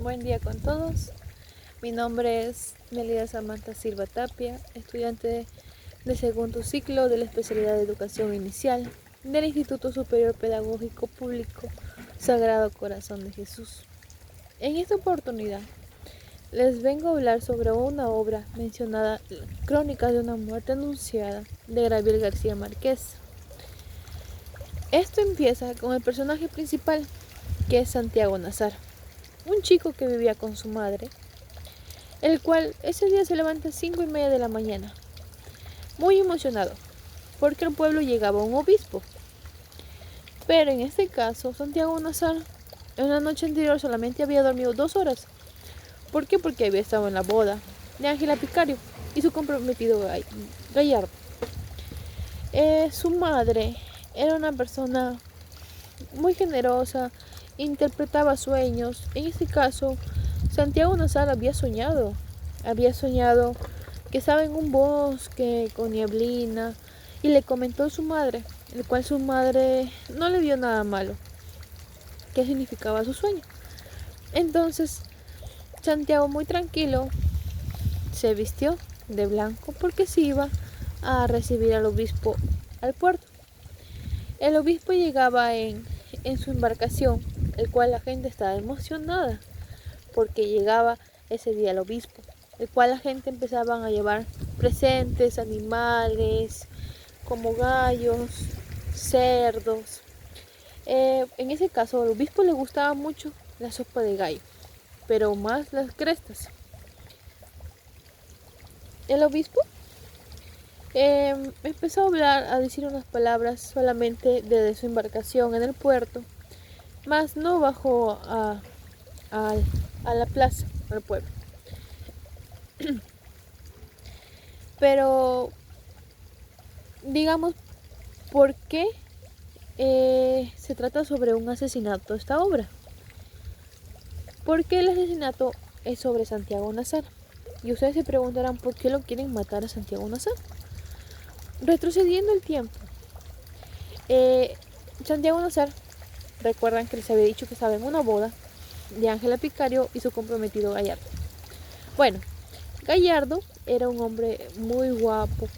Buen día con todos. Mi nombre es Melida Samantha Silva Tapia, estudiante de segundo ciclo de la especialidad de Educación Inicial del Instituto Superior Pedagógico Público Sagrado Corazón de Jesús. En esta oportunidad les vengo a hablar sobre una obra mencionada, Crónicas de una muerte anunciada, de Gabriel García Márquez. Esto empieza con el personaje principal, que es Santiago Nazar, un chico que vivía con su madre, el cual ese día se levanta a 5:30 de la mañana, muy emocionado, porque al pueblo llegaba un obispo. Pero en este caso, Santiago Nazar, en la noche anterior solamente había dormido 2 horas. ¿Por qué? Porque había estado en la boda de Ángela Picario y su comprometido Gallardo. Su madre era una persona muy generosa, interpretaba sueños. En este caso, Santiago Nazar había soñado que estaba en un bosque con nieblina y le comentó a su madre, el cual su madre no le vio nada malo, qué significaba su sueño. Entonces, Santiago, muy tranquilo, se vistió de blanco porque se iba a recibir al obispo al puerto. El obispo llegaba en su embarcación, el cual la gente estaba emocionada porque llegaba ese día el obispo, el cual la gente empezaba a llevar presentes, animales, como gallos, cerdos. En ese caso, al obispo le gustaba mucho la sopa de gallo, pero más las crestas. El obispo empezó a hablar, a decir unas palabras solamente desde su embarcación en el puerto, mas no bajó a la plaza, al pueblo. Pero, digamos, ¿por qué se trata sobre un asesinato esta obra? Porque el asesinato es sobre Santiago Nazar. Y ustedes se preguntarán por qué lo quieren matar a Santiago Nazar. Retrocediendo el tiempo, Santiago Nazar, recuerdan que les había dicho que estaba en una boda de Ángela Picario y su comprometido Gallardo. Bueno, Gallardo era un hombre muy guapo,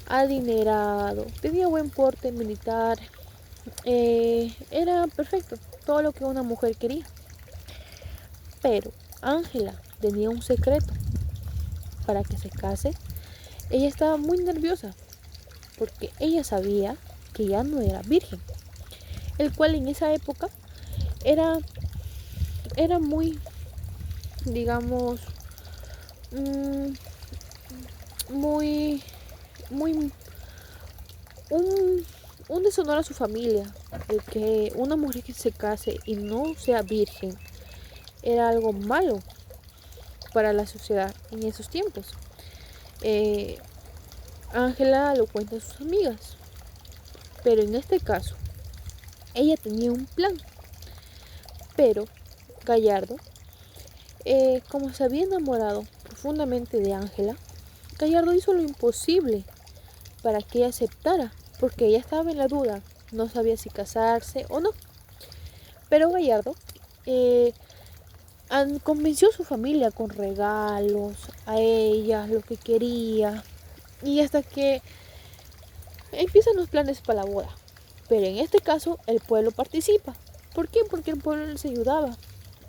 adinerado, tenía buen porte militar, era perfecto, todo lo que una mujer quería. Pero Ángela tenía un secreto. Para que se case, ella estaba muy nerviosa porque ella sabía que ya no era virgen, el cual en esa época era, era muy, digamos, muy, muy, un, un deshonor a su familia. El que una mujer que se case y no sea virgen era algo malo para la sociedad en esos tiempos. Ángela lo cuenta a sus amigas, pero en este caso ella tenía un plan. Pero Gallardo, como se había enamorado profundamente de Ángela, Gallardo hizo lo imposible para que ella aceptara, porque ella estaba en la duda, no sabía si casarse o no. Pero Gallardo eh, convenció a su familia con regalos, a ella, lo que quería, y hasta que empiezan los planes para la boda. Pero en este caso el pueblo participa. ¿Por qué? Porque el pueblo les ayudaba.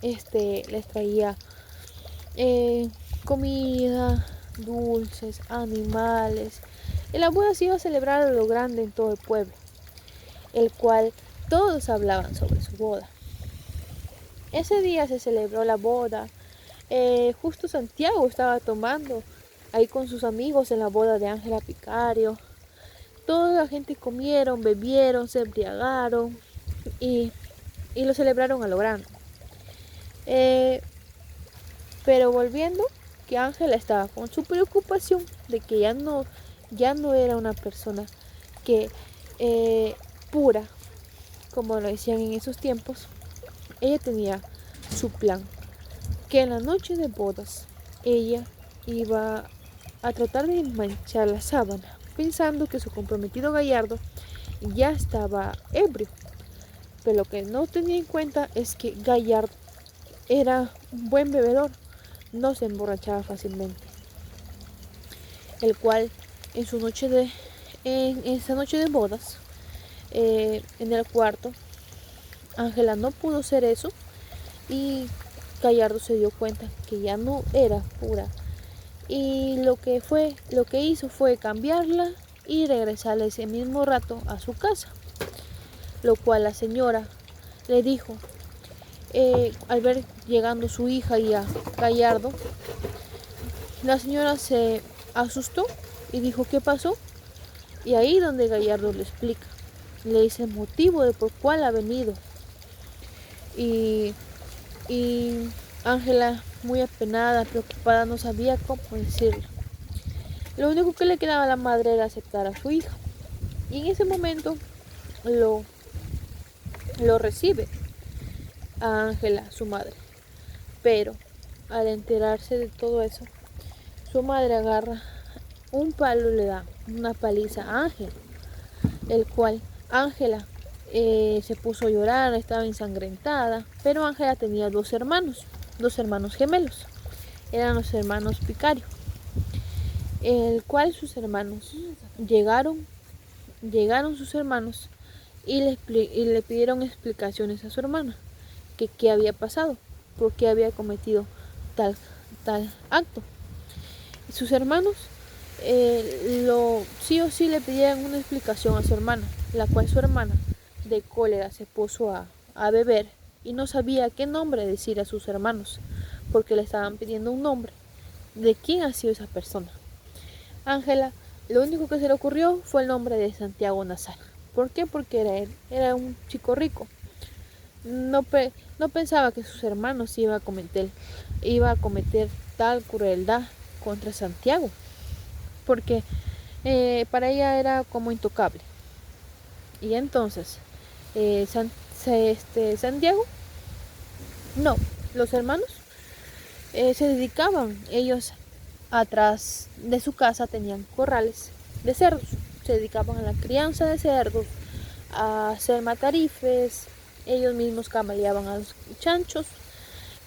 Les traía comida, dulces, animales. Y la boda se iba a celebrar a lo grande en todo el pueblo, el cual todos hablaban sobre su boda. Ese día se celebró la boda. Justo Santiago estaba tomando ahí con sus amigos en la boda de Ángela Picario. Toda la gente comieron, bebieron, se embriagaron y, y lo celebraron a lo grande. Pero volviendo, que Ángela estaba con su preocupación de que ya no era una persona que pura, como lo decían en esos tiempos. Ella tenía su plan, que en la noche de bodas ella iba a tratar de manchar la sábana, pensando que su comprometido Gallardo ya estaba ebrio. Pero lo que no tenía en cuenta es que Gallardo era un buen bebedor, no se emborrachaba fácilmente, el cual en esa noche de bodas, en el cuarto, Ángela no pudo hacer eso y Gallardo se dio cuenta que ya no era pura, y lo que hizo fue cambiarla y regresarla ese mismo rato a su casa, lo cual la señora le dijo, al ver llegando su hija y a Gallardo, la señora se asustó y dijo, ¿qué pasó? Y ahí donde Gallardo le explica, le dice el motivo de por cuál ha venido. Y y Ángela, muy apenada, preocupada, no sabía cómo decirlo. Lo único que le quedaba a la madre era aceptar a su hija. Y en ese momento lo, lo recibe a Ángela, su madre. Pero al enterarse de todo eso, su madre agarra un palo y le da una paliza a Ángela, el cual Ángela se puso a llorar, estaba ensangrentada, pero Ángela tenía dos hermanos gemelos, eran los hermanos Picario, el cual sus hermanos llegaron sus hermanos y le pidieron explicaciones a su hermana, que qué había pasado, por qué había cometido tal acto. Y sus hermanos sí o sí le pidieron una explicación a su hermana, la cual su hermana de cólera se puso a beber y no sabía qué nombre decir a sus hermanos, porque le estaban pidiendo un nombre de quién ha sido esa persona. Ángela, lo único que se le ocurrió fue el nombre de Santiago Nazar. ¿Por qué? Porque era él, era un chico rico. No pensaba que sus hermanos iba a cometer tal crueldad contra Santiago, porque para ella era como intocable. Y entonces, Santiago, no, los hermanos se dedicaban, ellos atrás de su casa tenían corrales de cerdos, se dedicaban a la crianza de cerdos, a hacer matarifes, ellos mismos camaleaban a los chanchos,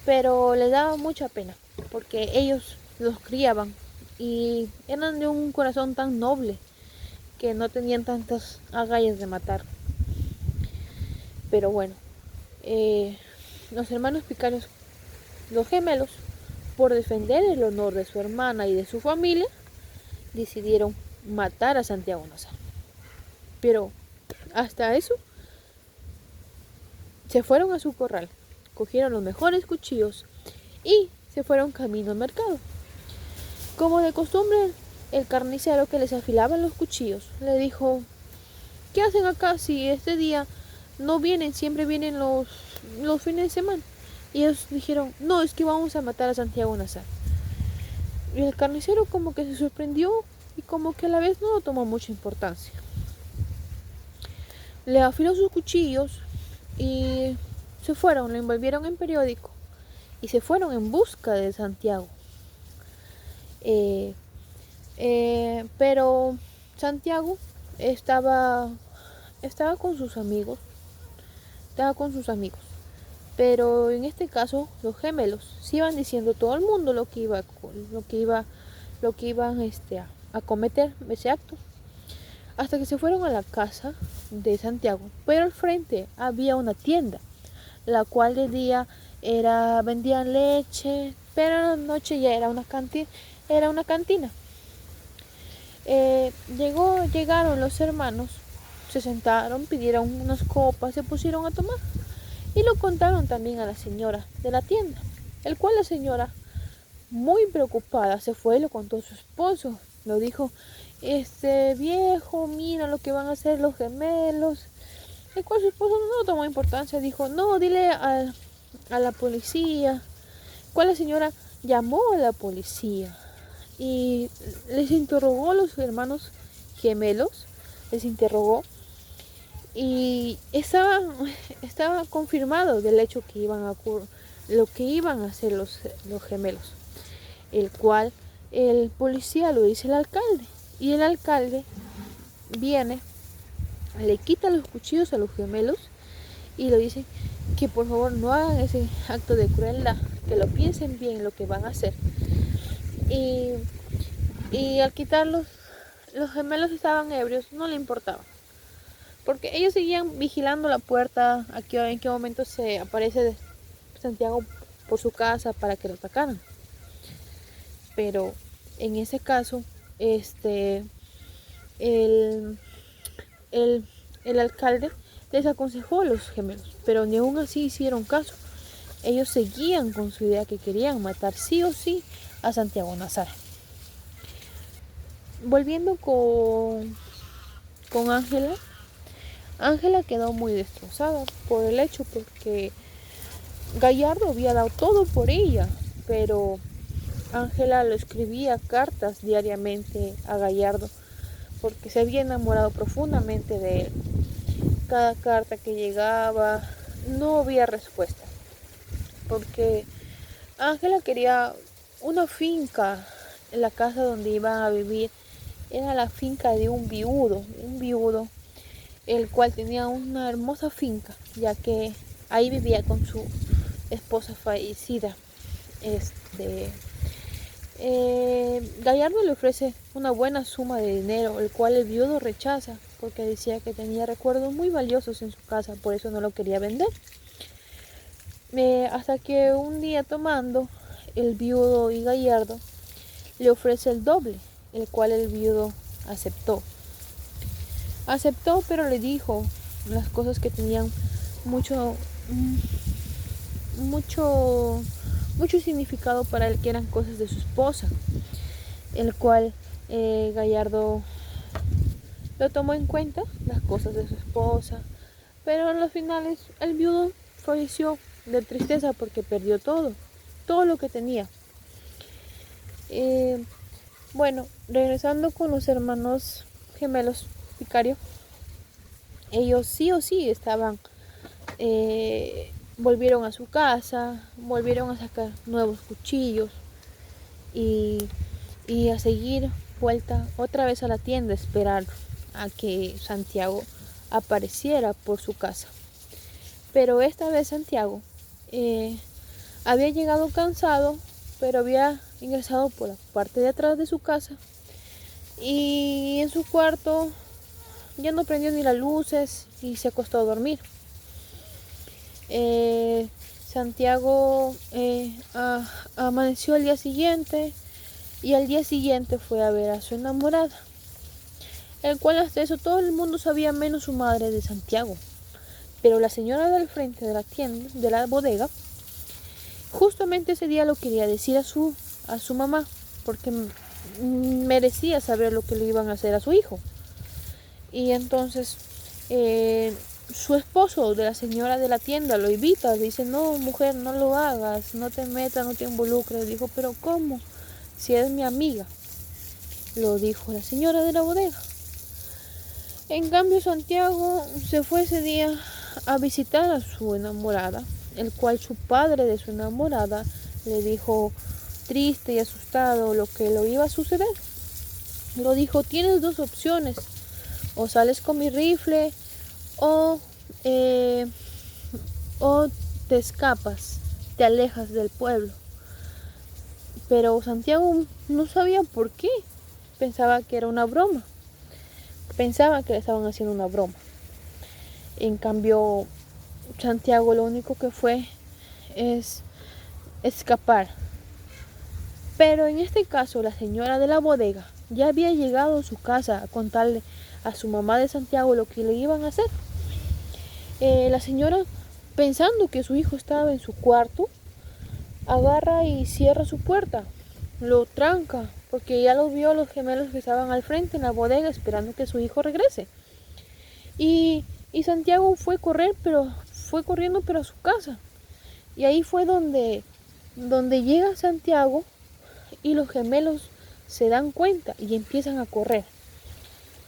pero les daba mucha pena porque ellos los criaban y eran de un corazón tan noble que no tenían tantas agallas de matar. Pero bueno, los hermanos Picarios, los gemelos, por defender el honor de su hermana y de su familia, decidieron matar a Santiago Nazar. Pero hasta eso, se fueron a su corral, cogieron los mejores cuchillos y se fueron camino al mercado. Como de costumbre, el carnicero que les afilaba los cuchillos le dijo, ¿qué hacen acá si este día no vienen, siempre vienen los fines de semana? Y ellos dijeron, no, es que vamos a matar a Santiago Nazar. Y el carnicero como que se sorprendió y como que a la vez no lo tomó mucha importancia. Le afiló sus cuchillos y se fueron, lo envolvieron en periódico y se fueron en busca de Santiago. Pero Santiago estaba con sus amigos, pero en este caso los gemelos se iban diciendo todo el mundo lo que iban a cometer ese acto, hasta que se fueron a la casa de Santiago, pero al frente había una tienda, la cual de día vendían leche, pero en la noche ya era una cantina. Llegaron los hermanos, se sentaron, pidieron unas copas, se pusieron a tomar y lo contaron también a la señora de la tienda, el cual la señora, muy preocupada, se fue y lo contó a su esposo. Lo dijo, viejo, mira lo que van a hacer los gemelos. El cual su esposo no tomó importancia, dijo, no, dile a la policía. Cual la señora llamó a la policía y les interrogó a los hermanos gemelos, les interrogó y estaba confirmado del hecho que lo que iban a hacer los gemelos, el cual el policía lo dice al alcalde y el alcalde viene, le quita los cuchillos a los gemelos y lo dice, que por favor no hagan ese acto de crueldad, que lo piensen bien lo que van a hacer. Y, y al quitarlos, los gemelos estaban ebrios, no le importaba, porque ellos seguían vigilando la puerta, en qué momento se aparece Santiago por su casa para que lo atacaran. Pero en ese caso, el, el, el alcalde les aconsejó a los gemelos, pero ni aún así hicieron caso. Ellos seguían con su idea que querían matar sí o sí a Santiago Nazar. Volviendo con Ángela, Ángela quedó muy destrozada por el hecho, porque Gallardo había dado todo por ella, pero Ángela le escribía cartas diariamente a Gallardo porque se había enamorado profundamente de él. Cada carta que llegaba no había respuesta, porque Ángela quería una finca. En la casa donde iban a vivir era la finca de un viudo, el cual tenía una hermosa finca, ya que ahí vivía con su esposa fallecida. Gallardo le ofrece una buena suma de dinero, el cual el viudo rechaza porque decía que tenía recuerdos muy valiosos en su casa, por eso no lo quería vender. Hasta que un día tomando, el viudo y Gallardo le ofrece el doble, el cual el viudo aceptó. Pero le dijo las cosas que tenían mucho significado para él, que eran cosas de su esposa, el cual Gallardo lo tomó en cuenta, las cosas de su esposa, pero en los finales el viudo falleció de tristeza porque perdió todo lo que tenía. Bueno, regresando con los hermanos gemelos Vicario, ellos sí o sí estaban, volvieron a su casa, volvieron a sacar nuevos cuchillos y a seguir vuelta otra vez a la tienda, a esperar a que Santiago apareciera por su casa. Pero esta vez Santiago había llegado cansado, pero había ingresado por la parte de atrás de su casa y en su cuarto ya no prendió ni las luces y se acostó a dormir. Santiago amaneció al día siguiente y al día siguiente fue a ver a su enamorada, el cual hasta eso todo el mundo sabía menos su madre de Santiago. Pero la señora del frente de la tienda, de la bodega, justamente ese día lo quería decir a su mamá, porque merecía saber lo que le iban a hacer a su hijo. Y entonces su esposo de la señora de la tienda lo evita, le dice: no, mujer, no lo hagas, no te metas, no te involucres. Dijo: pero ¿cómo? Si eres mi amiga. Lo dijo la señora de la bodega. En cambio, Santiago se fue ese día a visitar a su enamorada, el cual su padre de su enamorada le dijo, triste y asustado, lo que le iba a suceder. Lo dijo: tienes dos opciones, o sales con mi rifle o te escapas, te alejas del pueblo. Pero Santiago no sabía por qué, pensaba que era una broma, pensaba que le estaban haciendo una broma. En cambio, Santiago lo único que fue es escapar. Pero en este caso la señora de la bodega ya había llegado a su casa a contarle a su mamá de Santiago lo que le iban a hacer. La señora, pensando que su hijo estaba en su cuarto, agarra y cierra su puerta, lo tranca, porque ya los vio a los gemelos que estaban al frente en la bodega esperando que su hijo regrese. Y Santiago fue corriendo pero a su casa. Y ahí fue donde llega Santiago y los gemelos se dan cuenta y empiezan a correr.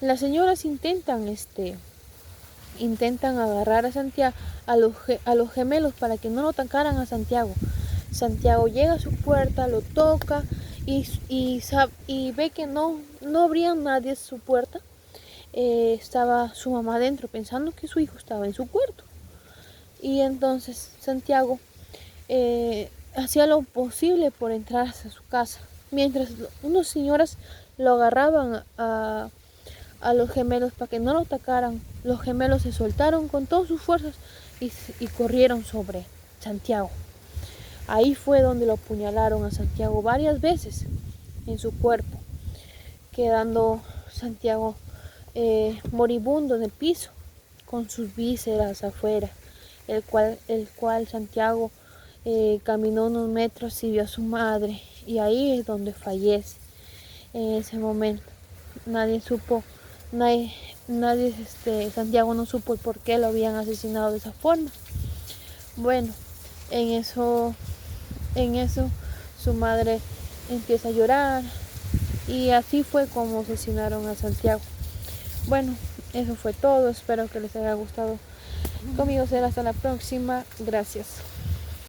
Las señoras intentan agarrar a Santiago, a los gemelos, para que no lo atacaran a Santiago. Santiago llega a su puerta, lo toca y ve que no abría nadie su puerta. Estaba su mamá dentro pensando que su hijo estaba en su cuarto. Y entonces Santiago hacía lo posible por entrar a su casa, mientras unos señoras lo agarraban a los gemelos para que no lo atacaran. Los gemelos se soltaron con todas sus fuerzas y corrieron sobre Santiago. Ahí fue donde lo apuñalaron a Santiago varias veces en su cuerpo, quedando Santiago moribundo en el piso, con sus vísceras afuera, el cual Santiago caminó unos metros y vio a su madre, y ahí es donde fallece. En ese momento nadie supo, Santiago no supo el por qué lo habían asesinado de esa forma. Bueno, en eso su madre empieza a llorar, y así fue como asesinaron a Santiago. Bueno, eso fue todo, espero que les haya gustado. Conmigo será hasta la próxima, gracias.